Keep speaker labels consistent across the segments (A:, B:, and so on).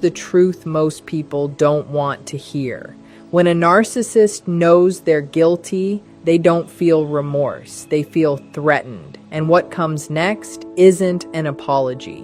A: The truth most people don't want to hear. When a narcissist knows they're guilty, they don't feel remorse, they feel threatened. And what comes next isn't an apology.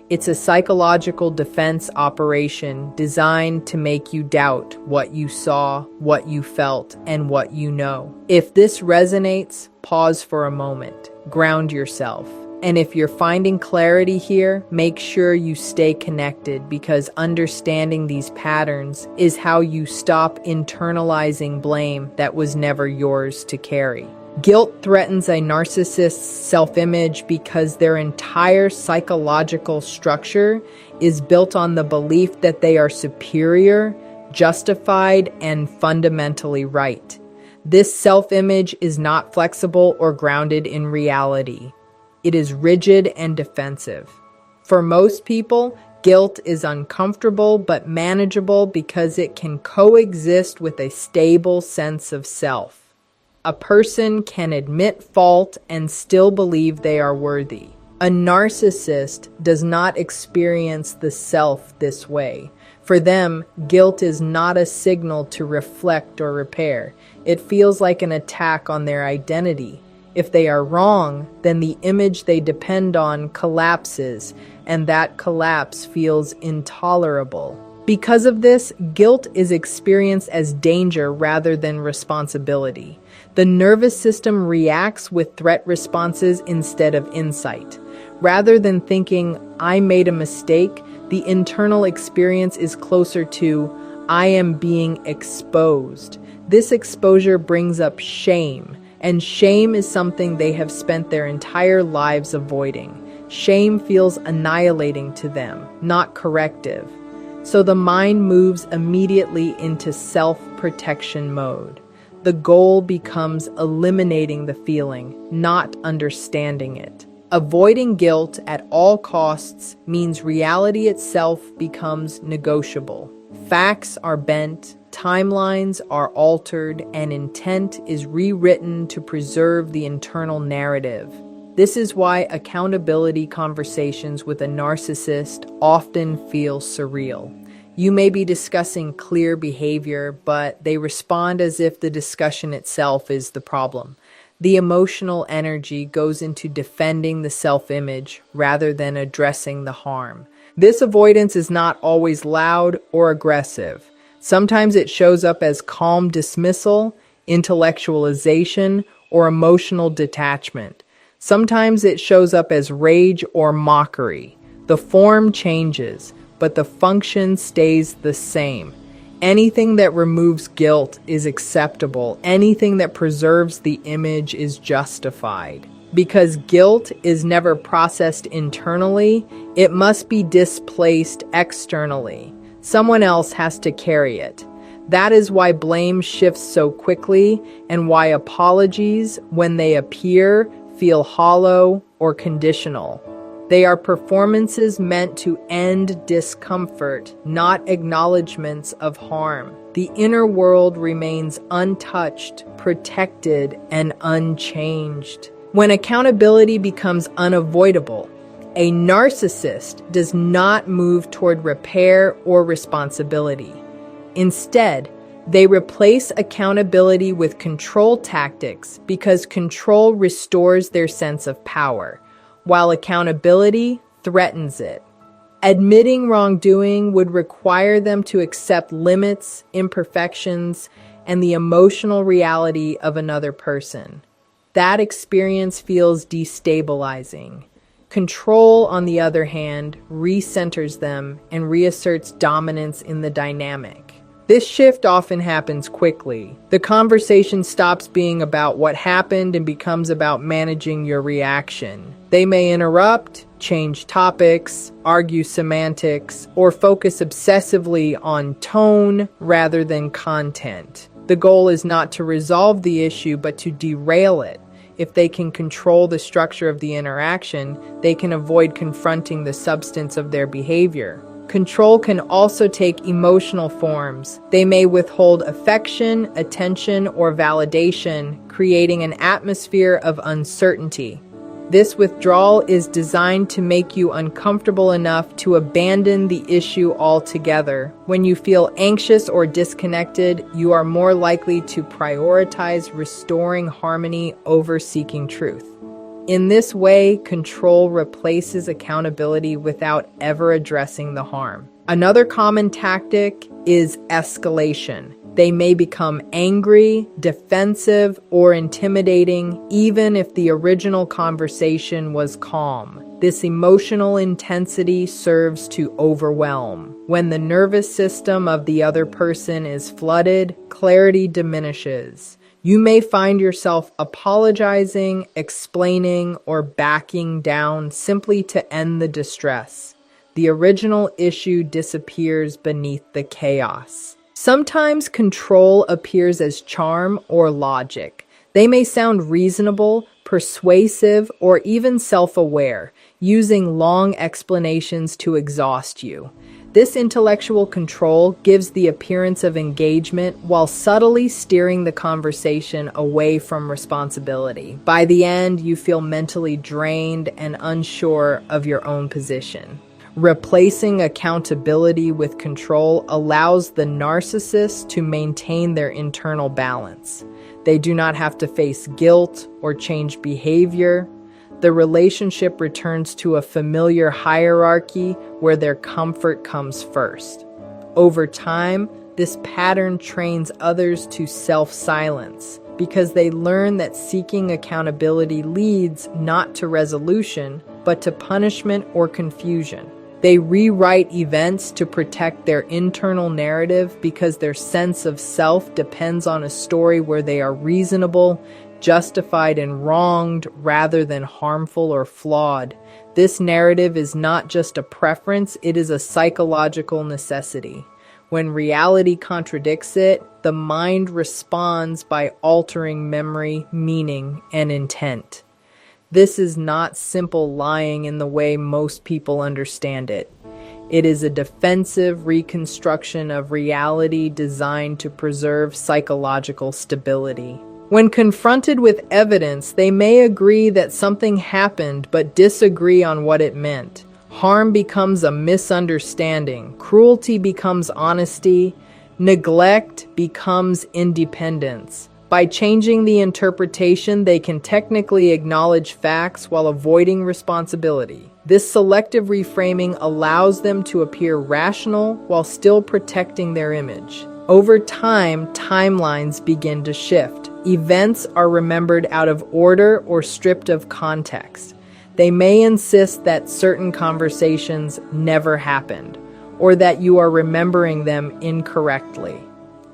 A: It's a psychological defense operation designed to make you doubt what you saw, what you felt, and what you know. If this resonates, pause for a moment, ground yourself. And if you're finding clarity here, make sure you stay connected, because understanding these patterns is how you stop internalizing blame that was never yours to carry. Guilt threatens a narcissist's self-image because their entire psychological structure is built on the belief that they are superior, justified, and fundamentally right. This self-image is not flexible or grounded in reality. It is rigid and defensive. For most people, guilt is uncomfortable but manageable because it can coexist with a stable sense of self. A person can admit fault and still believe they are worthy. A narcissist does not experience the self this way. For them, guilt is not a signal to reflect or repair. It feels like an attack on their identity. If they are wrong, then the image they depend on collapses, and that collapse feels intolerable. Because of this, guilt is experienced as danger rather than responsibility. The nervous system reacts with threat responses instead of insight. Rather than thinking, I made a mistake, the internal experience is closer to, I am being exposed. This exposure brings up shame, and shame is something they have spent their entire lives avoiding. Shame feels annihilating to them, not corrective. So the mind moves immediately into self-protection mode. The goal becomes eliminating the feeling, not understanding it. Avoiding guilt at all costs means reality itself becomes negotiable. Facts are bent, timelines are altered, and intent is rewritten to preserve the internal narrative. This is why accountability conversations with a narcissist often feel surreal. You may be discussing clear behavior, but they respond as if the discussion itself is the problem. The emotional energy goes into defending the self-image rather than addressing the harm. This avoidance is not always loud or aggressive. Sometimes it shows up as calm dismissal, intellectualization, or emotional detachment. Sometimes it shows up as rage or mockery. The form changes, but the function stays the same. Anything that removes guilt is acceptable. Anything that preserves the image is justified. Because guilt is never processed internally, it must be displaced externally. Someone else has to carry it. That is why blame shifts so quickly, and why apologies, when they appear, feel hollow or conditional. They are performances meant to end discomfort, not acknowledgments of harm. The inner world remains untouched, protected, and unchanged. When accountability becomes unavoidable, a narcissist does not move toward repair or responsibility. Instead, they replace accountability with control tactics because control restores their sense of power, while accountability threatens it. Admitting wrongdoing would require them to accept limits, imperfections, and the emotional reality of another person. That experience feels destabilizing. Control, on the other hand, recenters them and reasserts dominance in the dynamic. This shift often happens quickly. The conversation stops being about what happened and becomes about managing your reaction. They may interrupt, change topics, argue semantics, or focus obsessively on tone rather than content. The goal is not to resolve the issue, but to derail it. If they can control the structure of the interaction, they can avoid confronting the substance of their behavior. Control can also take emotional forms. They may withhold affection, attention, or validation, creating an atmosphere of uncertainty. This withdrawal is designed to make you uncomfortable enough to abandon the issue altogether. When you feel anxious or disconnected, you are more likely to prioritize restoring harmony over seeking truth. In this way, control replaces accountability without ever addressing the harm. Another common tactic is escalation. They may become angry, defensive, or intimidating, even if the original conversation was calm. This emotional intensity serves to overwhelm. When the nervous system of the other person is flooded, clarity diminishes. You may find yourself apologizing, explaining, or backing down simply to end the distress. The original issue disappears beneath the chaos. Sometimes control appears as charm or logic. They may sound reasonable, persuasive, or even self-aware, using long explanations to exhaust you. This intellectual control gives the appearance of engagement while subtly steering the conversation away from responsibility. By the end, you feel mentally drained and unsure of your own position. Replacing accountability with control allows the narcissist to maintain their internal balance. They do not have to face guilt or change behavior. The relationship returns to a familiar hierarchy where their comfort comes first. Over time, this pattern trains others to self-silence because they learn that seeking accountability leads not to resolution, but to punishment or confusion. They rewrite events to protect their internal narrative because their sense of self depends on a story where they are reasonable, justified, and wronged rather than harmful or flawed. This narrative is not just a preference, it is a psychological necessity. When reality contradicts it, the mind responds by altering memory, meaning, and intent. This is not simple lying in the way most people understand it. It is a defensive reconstruction of reality designed to preserve psychological stability. When confronted with evidence, they may agree that something happened but disagree on what it meant. Harm becomes a misunderstanding, cruelty becomes honesty, neglect becomes independence. By changing the interpretation, they can technically acknowledge facts while avoiding responsibility. This selective reframing allows them to appear rational while still protecting their image. Over time, timelines begin to shift. Events are remembered out of order or stripped of context. They may insist that certain conversations never happened, or that you are remembering them incorrectly.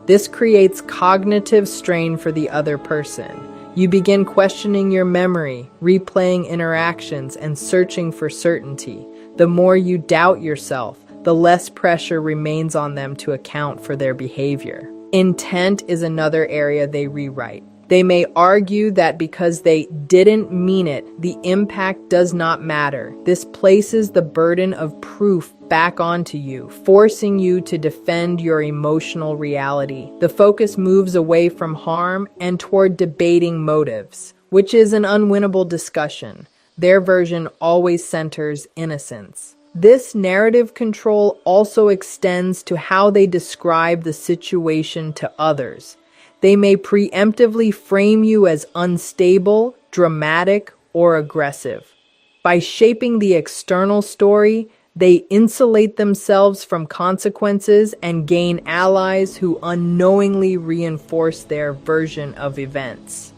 A: This creates cognitive strain for the other person. You begin questioning your memory, replaying interactions, and searching for certainty. The more you doubt yourself, the less pressure remains on them to account for their behavior. Intent is another area they rewrite. They may argue that because they didn't mean it, the impact does not matter. This places the burden of proof back onto you, forcing you to defend your emotional reality. The focus moves away from harm and toward debating motives, which is an unwinnable discussion. Their version always centers innocence. This narrative control also extends to how they describe the situation to others. They may preemptively frame you as unstable, dramatic, or aggressive. By shaping the external story, they insulate themselves from consequences and gain allies who unknowingly reinforce their version of events.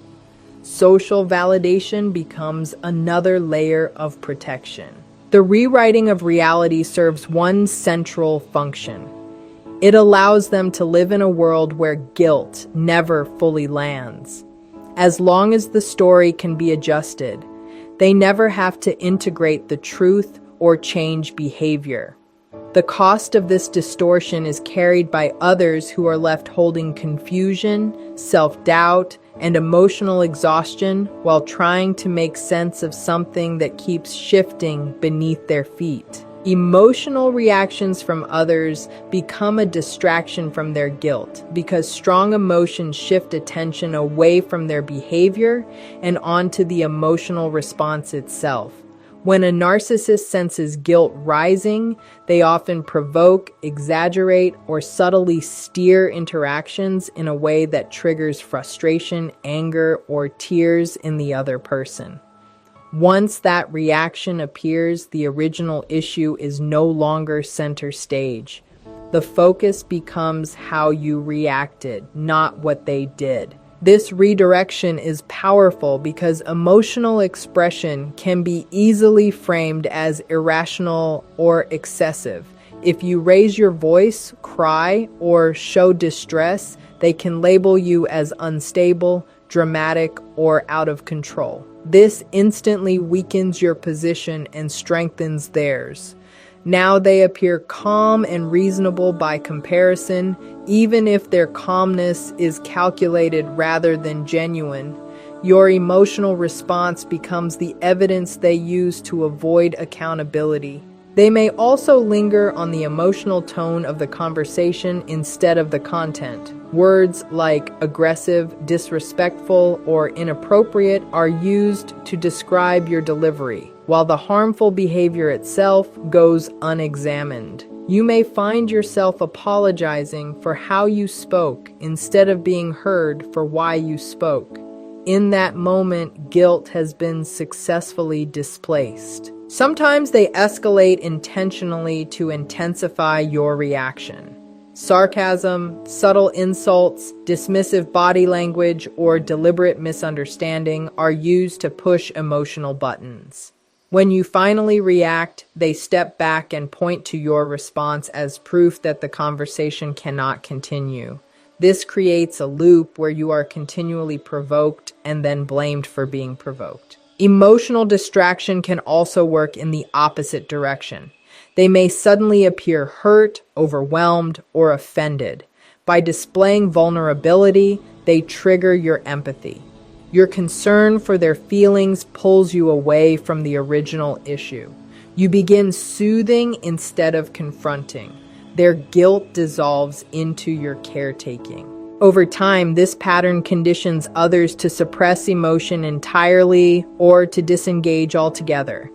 A: Social validation becomes another layer of protection. The rewriting of reality serves one central function. It allows them to live in a world where guilt never fully lands. As long as the story can be adjusted, they never have to integrate the truth or change behavior. The cost of this distortion is carried by others who are left holding confusion, self-doubt, and emotional exhaustion while trying to make sense of something that keeps shifting beneath their feet. Emotional reactions from others become a distraction from their guilt because strong emotions shift attention away from their behavior and onto the emotional response itself. When a narcissist senses guilt rising, they often provoke, exaggerate, or subtly steer interactions in a way that triggers frustration, anger, or tears in the other person. Once that reaction appears, the original issue is no longer center stage. The focus becomes how you reacted, not what they did. This redirection is powerful because emotional expression can be easily framed as irrational or excessive. If you raise your voice, cry, or show distress, they can label you as unstable, dramatic, or out of control. This instantly weakens your position and strengthens theirs. Now they appear calm and reasonable by comparison, even if their calmness is calculated rather than genuine. Your emotional response becomes the evidence they use to avoid accountability. They may also linger on the emotional tone of the conversation instead of the content. Words like aggressive, disrespectful, or inappropriate are used to describe your delivery, while the harmful behavior itself goes unexamined. You may find yourself apologizing for how you spoke instead of being heard for why you spoke. In that moment, guilt has been successfully displaced. Sometimes they escalate intentionally to intensify your reaction. Sarcasm, subtle insults, dismissive body language, or deliberate misunderstanding are used to push emotional buttons. When you finally react, they step back and point to your response as proof that the conversation cannot continue. This creates a loop where you are continually provoked and then blamed for being provoked. Emotional distraction can also work in the opposite direction. They may suddenly appear hurt, overwhelmed, or offended. By displaying vulnerability, they trigger your empathy. Your concern for their feelings pulls you away from the original issue. You begin soothing instead of confronting. Their guilt dissolves into your caretaking. Over time, this pattern conditions others to suppress emotion entirely or to disengage altogether.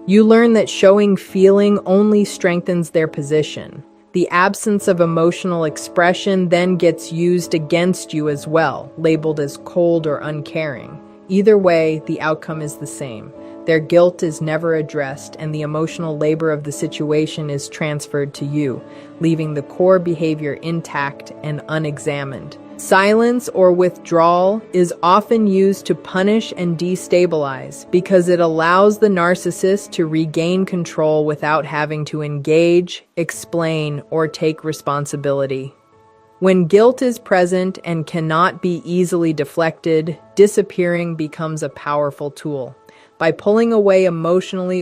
A: You learn that showing feeling only strengthens their position. The absence of emotional expression then gets used against you as well, labeled as cold or uncaring. Either way, the outcome is the same. Their guilt is never addressed, and the emotional labor of the situation is transferred to you, leaving the core behavior intact and unexamined. Silence or withdrawal is often used to punish and destabilize because it allows the narcissist to regain control without having to engage, explain, or take responsibility. When guilt is present and cannot be easily deflected, disappearing becomes a powerful tool. By pulling away emotionally